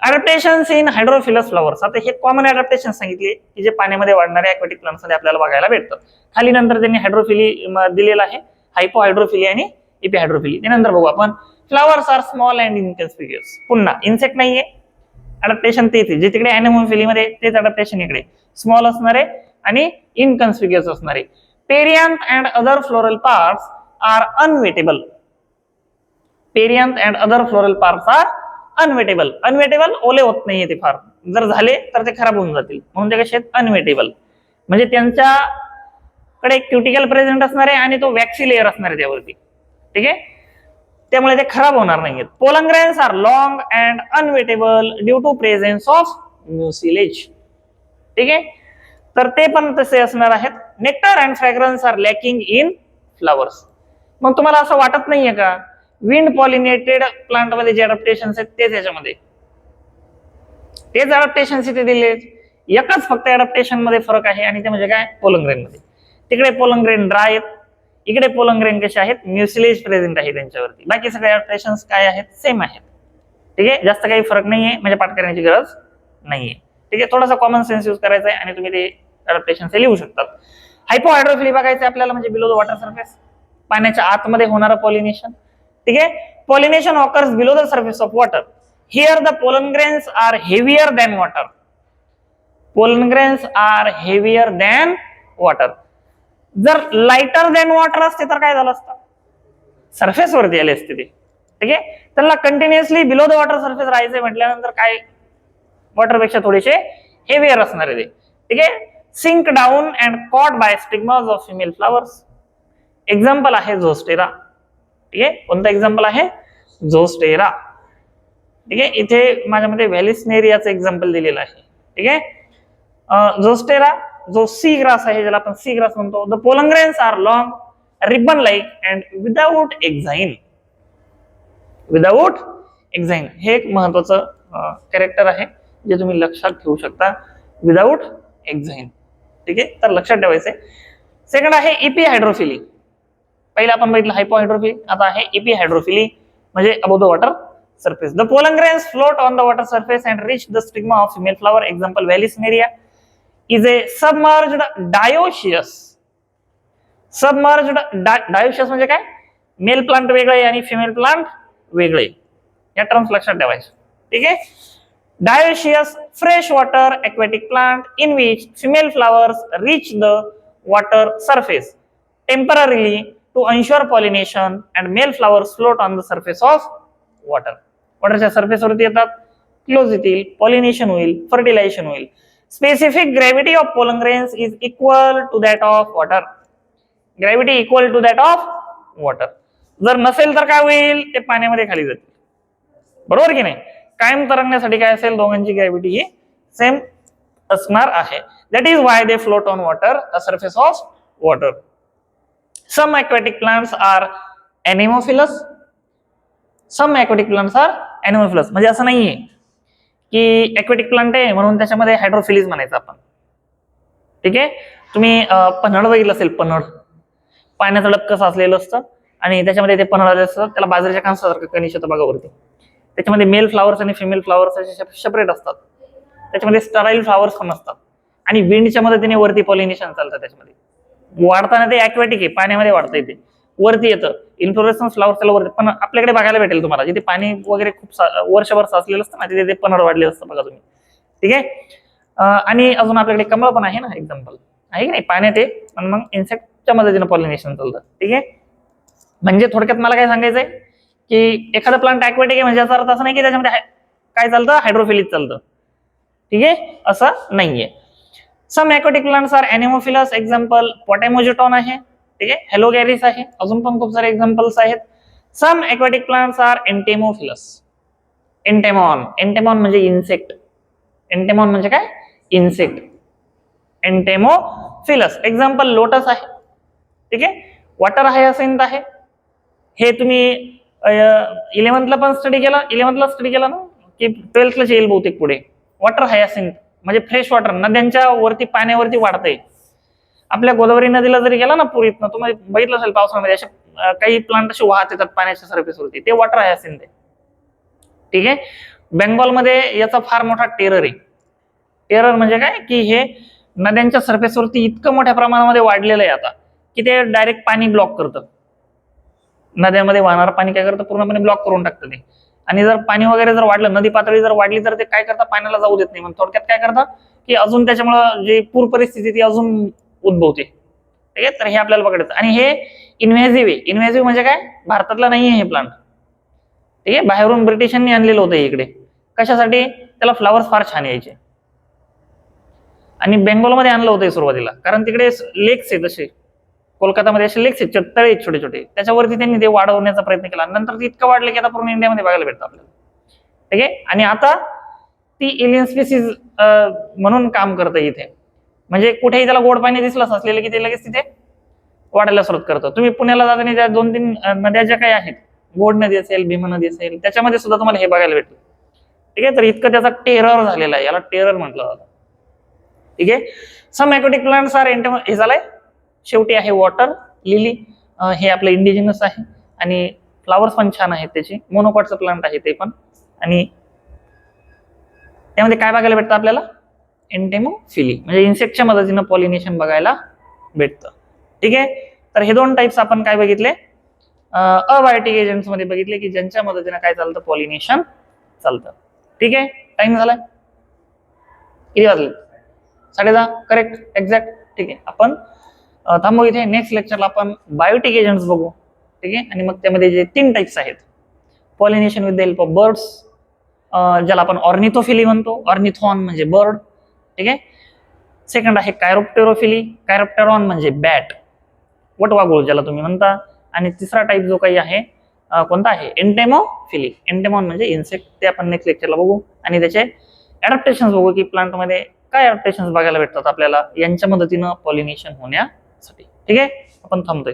Adaptations in hydrophilous flowers. आता हे कॉमन अडॅप्टेशन सांगितले की जे पाण्यामध्ये वाढणारे एक्वेटिक प्लांट्स मध्ये आपल्याला बघायला भेटतात. खाली नंतर त्यांनी हायड्रोफिली दिलेला आहे, हायपो हायड्रोफिली आणि इपिहायड्रोफिली. त्यानंतर बघू आपण फ्लावर्स आर स्मॉल अँड इनकन्स्पिक्युअस. पुन्हा इन्सेक्ट नाहीये, अडॅप्टेशन तेच आहे जे तिकडे अॅनेमोफिली मध्ये, तेच अडॅप्टेशन इकडे स्मॉल असणारे आणि इनकन्स्पिक्युअस असणारे. Perianth and other floral parts are unwettable. Perianth and other floral parts are unwettable. Unwettable ओले होत नाहीये ते फार, जर झाले तर ते खराब होऊन जातील, म्हणून ते कसे आहेत अनवेटेबल. म्हणजे त्यांच्याकडे क्युटिकल प्रेझेंट असणारे आणि तो वॅक्सी लेअर असणार आहे त्यावरती. ठीक आहे, त्यामुळे ते खराब होणार नाहीत. Pollen grains are long and unwettable due to presence of mucilage. ठीक आहे, तर ते पण तसे असणार आहेत. Nectar and fragrance are lacking in flowers. मग तुम्हाला असं वाटत नाहीये का विंड पॉलिनेटेड प्लांट मध्ये जे अडॅप्टेशन आहेत तेच याच्यामध्ये, तेच अडॅप्टेशन इथे दिले. एकच फक्त अडॅप्टेशन मध्ये फरक आहे आणि ते म्हणजे काय, पोलन ग्रेन मध्ये. तिकडे पोलन ग्रेन ड्राय आहेत, इकडे पोलन ग्रेन कसे आहेत, म्युसिलेज प्रेझेंट आहे त्यांच्यावरती. बाकी सगळे अडॅप्टेशन काय आहेत, सेम आहेत. ठीक आहे, जास्त काही फरक नाहीये, म्हणजे पाठ करण्याची गरज नाहीये. ठीक आहे, थोडासा कॉमन सेन्स यूज करायचा आहे आणि तुम्ही ते अडॅप्टेशन लिहू शकतात. हायपोहायड्रोफिली बघायचं आपल्याला, म्हणजे बिलो द वॉटर सरफेस, पाण्याच्या आतमध्ये होणारं पॉलिनेशन. ठीक आहे, pollination occurs below the surface of water. Here the pollen grains are heavier than water. Pollen grains are heavier than water. जर लाइटर दॅन वॉटर असते तर काय झालं असतं, सरफेस वरती आले असते ते. ठीक आहे, त्यांना continuously below the water surface राहायचंय म्हटल्यानंतर काय, वॉटर पेक्षा थोडेसे हेवियर असणार आहे ते. ठीक आहे, sink down and caught by stigmas of female flowers. Example आहे झोस्टेरा. ठीक आहे, कोणतं एक्झाम्पल आहे, झोस्टेरा. ठीक आहे, इथे माझ्यामध्ये व्हॅलिस्नेरियाचं एक्झाम्पल दिलेलं आहे. ठीक आहे, झोस्टेरा जो सी ग्रास आहे, ज्याला आपण सी ग्रास म्हणतो. The pollen grains are long, ribbon like and without exine. Without exine हे एक महत्वाचं कॅरेक्टर आहे जे तुम्ही लक्षात ठेवू शकता, विदाउट एक्झाईन. ठीक आहे, तर लक्षात ठेवायचंय. सेकंड आहे इपिहायड्रोफिली. पहिला आपण बघितलं हायपोहायड्रोफिली, आता आहे इपिहायड्रोफिली, म्हणजे above the water surface. The pollen grains float on the water surface and reach the stigma of female flower. Example, Vallisneria is a submerged dioecious. Submerged dioecious म्हणजे काय, मेल प्लांट वेगळे आणि फिमेल प्लांट वेगळे, या terms लक्षात ठेवायचे. ठीक आहे, dioecious fresh water aquatic plant in which female flowers reach the water surface temporarily to ensure pollination and male flowers float on the surface of water. वॉटरच्या surface वरती येतात, क्लोज येतील, पॉलिनेशन होईल, फर्टिलायझेशन होईल. Specific gravity of pollen grains is equal to that of water. Gravity equal to that of water. जर नसेल तर काय होईल, ते पाण्यामध्ये खाली जातील. बरोबर की नाही, कायम तरंगण्यासाठी काय असेल, दोघांची ग्रॅव्हिटी ही सेम असणार आहे. That is why they float on water, the surface of water. Some aquatic plants are anemophilous. Some aquatic plants are anemophilous. म्हणजे असं नाहीये की aquatic प्लांट आहे म्हणून त्याच्यामध्ये हायड्रोफिलीज म्हणायचं आपण. ठीक आहे, तुम्ही पन्हाळ बघितलं असेल, पन्हाळ पाण्याचं डबकं साचलेलं असतं आणि त्याच्यामध्ये ते पन्हाळ आले असतं, त्याला बाजरीच्या कांसासारखं कनिश येतं बघा वरती. त्याच्यामध्ये मेल फ्लावर्स आणि फिमेल फ्लावर्स असे सेपरेट असतात. त्याच्यामध्ये स्टराईल फ्लावर्स पण असतात आणि विंडच्या मदतीने वरती पॉलिनेशन चालतं. त्याच्यामध्ये वाढताना ते aquatic आहे, पाण्यामध्ये वाढता येते, वरती येतं. इन्फ्लोरेसन्स फ्लावर्स त्याला वरती, पण आपल्याकडे बघायला भेटेल तुम्हाला जिथे पाणी वगैरे खूप वर्षभर साचलेलं असतं ना, तिथे ते पन्हाळ वाढलेलं असतं बघा तुम्ही. ठीक आहे, आणि अजून आपल्याकडे कमळ पण आहे ना, एक्झाम्पल आहे की नाही, पाण्यात आहे पण मग इन्सेक्टच्या मदतीने पॉलिनेशन चालतं. ठीक आहे, म्हणजे थोडक्यात मला काय सांगायचंय की एखादा प्लांट aquatic आहे म्हणजे याचा अर्थ असं नाही की त्याच्यामध्ये काय चालतं, हायड्रोफिलिक चालतं. ठीक आहे, असं नाहीये. सम aquatic plants आर एनेमोफिलस. एक्झाम्पल पोटॅमोजेटॉन आहे. ठीक आहे, हेलोगॅरिस आहे, अजून पण खूप सारे एक्झाम्पल्स आहेत. सम aquatic plants आर एंटेमोफिलस. एंटेमॉन, एंटेमॉन म्हणजे इन्सेक्ट. एंटेमॉन म्हणजे काय, इन्सेक्ट. एंटेमोफिलस. एक्झाम्पल लोटस आहे. ठीक आहे, वॉटर हायसिंथ आहे. हे तुम्ही 11th ला पण स्टडी केला, 11th ला स्टडी केला ना, की 12th ला येईल बहुतेक पुढे. वॉटर हायसिंथ म्हणजे फ्रेश वॉटर, नद्यांच्या वरती पाण्यावरती वाढतंय. आपल्या गोदावरी नदीला जरी गेला ना पुरीतनं, तुम्ही बघितलं असेल पावसामध्ये असे काही प्लांट असे वाहत येतात पाण्याच्या सरफेसवरती, ते वॉटर हायसिंथ आहे. ठीक आहे, बेंगॉलमध्ये याचा फार मोठा टेरर आहे. टेरर म्हणजे काय की हे नद्यांच्या सरफेसवरती इतकं मोठ्या प्रमाणामध्ये वाढलेलं आहे आता की ते डायरेक्ट पाणी ब्लॉक करतं. नद्यांमध्ये वाहणारं पाणी काय करतं, पूर्णपणे ब्लॉक करून टाकतं ते. आणि जर पाणी वगैरे जर वाढलं, नदी पातळी जर वाढली, तर ते काय करतं, पाण्याला जाऊ देत नाही. म्हणजे थोडक्यात काय करतं की अजून त्याच्यामुळं जी पूर परिस्थिती ती अजून उद्भवते. ठीक आहे, तर हे आपल्याला बघायचं. आणि हे इन्व्हेझिव्ह आहे. इन्व्हेझिव्ह म्हणजे काय, भारतातला नाही आहे हे प्लांट. ठीक आहे, बाहेरून ब्रिटिशांनी आणलेलं होतं इकडे. कशासाठी, त्याला फ्लावर्स फार छान यायचे. आणि बेंगॉलमध्ये आणलं होतं सुरुवातीला, कारण तिकडे लेक्स आहेत तसे. कोलकातामध्ये असे लेक्स आहेत, तळे आहेत छोटे छोटे, त्याच्यावरती त्यांनी ते वाढवण्याचा प्रयत्न केला. नंतर ते इतकं वाढलं की आता पूर्ण इंडियामध्ये बघायला भेटतं आपल्याला. ठीक आहे, आणि आता ती एलियन स्पीसीज म्हणून काम करतं इथे. म्हणजे कुठेही त्याला गोड पाणी दिसलं असलेलं की ते लगेच तिथे वाढायला सुरुवात करतं. तुम्ही पुण्याला जाताना ज्या 2-3 नद्या ज्या काही आहेत, गोड नदी असेल, भीमा नदी असेल, त्याच्यामध्ये सुद्धा तुम्हाला हे बघायला भेटतं. ठीक आहे, तर इतकं त्याचा टेरर झालेला आहे, याला टेरर म्हटलं जातं. ठीक आहे, सम एक्वॅटिक प्लांट्स आर हे झालंय. शेवटी आहे वॉटर लिली, हे आपलं इंडिजिनस आहे आणि फ्लावर्स पण छान आहेत त्याचे. मोनोकॉटचं प्लांट आहे ते पण. आणि त्यामध्ये काय बघायला भेटतं आपल्याला, एंटेमोफिली, म्हणजे इन्सेक्टच्या मदतीनं पॉलिनेशन बघायला भेटतं. ठीक आहे, तर हे 2 टाइप्स आपण काय बघितले, अबायोटिक एजंट्स मध्ये बघितले की ज्यांच्या मदतीनं काय चालतं, पॉलिनेशन चालतं. ठीक आहे, टाइम झालाय, किती वाजले, 10:30. Correct, exact. ठीक आहे, आपण थांबू इथे. नेक्स्ट लेक्चरला आपण बायोटिक एजंट्स बघू. ठीक आहे, आणि मग त्यामध्ये जे 3 टाइप्स आहेत, pollination with the help of birds, ज्याला आपण ऑर्निथोफिली म्हणतो, ऑर्निथॉन म्हणजे बर्ड. ठीक आहे, सेकंड आहे कायरोप्टेरोफिली, कायरोप्टेरॉन म्हणजे बॅट, वटवाघूळ ज्याला तुम्ही म्हणता. आणि तिसरा टाइप जो काही आहे कोणता आहे, एंटेमोफिली, एंटेमॉन म्हणजे इन्सेक्ट. ते आपण नेक्स्ट लेक्चरला बघू आणि त्याचे ऍडॅप्टेशन्स बघू की प्लांटमध्ये काय ऍडॅप्टेशन्स बघायला भेटतात आपल्याला यांच्या मदतीनं पॉलिनेशन होण्यासाठी. ठीक आहे, आपण थांबतोय.